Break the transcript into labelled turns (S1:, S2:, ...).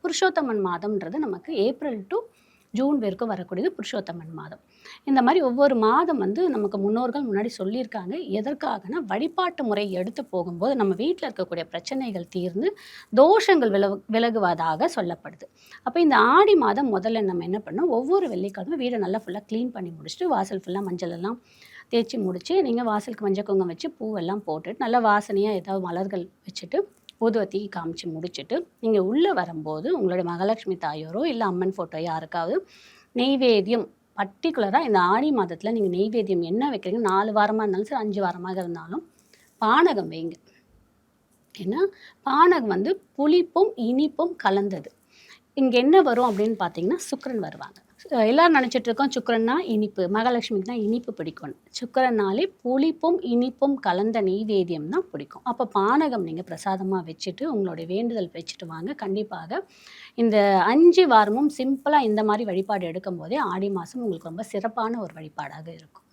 S1: புருஷோத்தமன் மாதம்ன்றது நமக்கு April to June வரைக்கும் வரக்கூடியது புருஷோத்தமன் மாதம். இந்த மாதிரி ஒவ்வொரு மாதம் நமக்கு முன்னோர்கள் முன்னாடி சொல்லியிருக்காங்க. எதற்காகனா, வழிபாட்டு முறை எடுத்து போகும்போது நம்ம வீட்டில் இருக்கக்கூடிய பிரச்சனைகள் தீர்ந்து தோஷங்கள் விலகுவதாக சொல்லப்படுது. அப்போ இந்த ஆடி மாதம் முதல்ல நம்ம என்ன பண்ணோம், ஒவ்வொரு வெள்ளிக்கிழமை வீடை நல்லா ஃபுல்லாக க்ளீன் பண்ணி முடிச்சுட்டு வாசல் ஃபுல்லாக மஞ்சள் எல்லாம் தேய்ச்சி முடித்து நீங்கள் வாசலுக்கு மஞ்சள் குங்குமம் வச்சு பூவெல்லாம் போட்டுட்டு நல்லா வாசனையாக ஏதாவது மலர்கள் வச்சுட்டு ஊதுவத்தி காமிச்சு முடிச்சுட்டு நீங்கள் உள்ளே வரும்போது உங்களுடைய மகாலட்சுமி தாயாரோ இல்லை அம்மன் ஃபோட்டோ யாருக்காவது நெய்வேத்தியம் பர்டிகுலராக இந்த ஆடி மாதத்தில் நீங்கள் நெய்வேத்தியம் என்ன வைக்கிறீங்க, 4 வாரமாக இருந்தாலும் சரி 5 வாரமாக இருந்தாலும் பானகம் வைங்க. ஏன்னா பானகம் புளிப்பும் இனிப்பும் கலந்தது. இங்கே என்ன வரும் அப்படின்னு பார்த்தீங்கன்னா, சுக்கிரன் வருவாங்க. எல்லாரும் நினச்சிட்டு இருக்கோம் சுக்கிரன்னா இனிப்பு, மகாலட்சுமிக்கு தான் இனிப்பு பிடிக்கும். சுக்கிரனாலே புளிப்பும் இனிப்பும் கலந்த நெய்வேத்தியம் தான் பிடிக்கும். அப்போ பானகம் நீங்கள் பிரசாதமாக வச்சுட்டு உங்களுடைய வேண்டுதல் வச்சுட்டு வாங்க. கண்டிப்பாக இந்த 5 வாரமும் சிம்பிளாக இந்த மாதிரி வழிபாடு எடுக்கும் போதே ஆடி மாதம் உங்களுக்கு ரொம்ப சிறப்பான ஒரு வழிபாடாக இருக்கும்.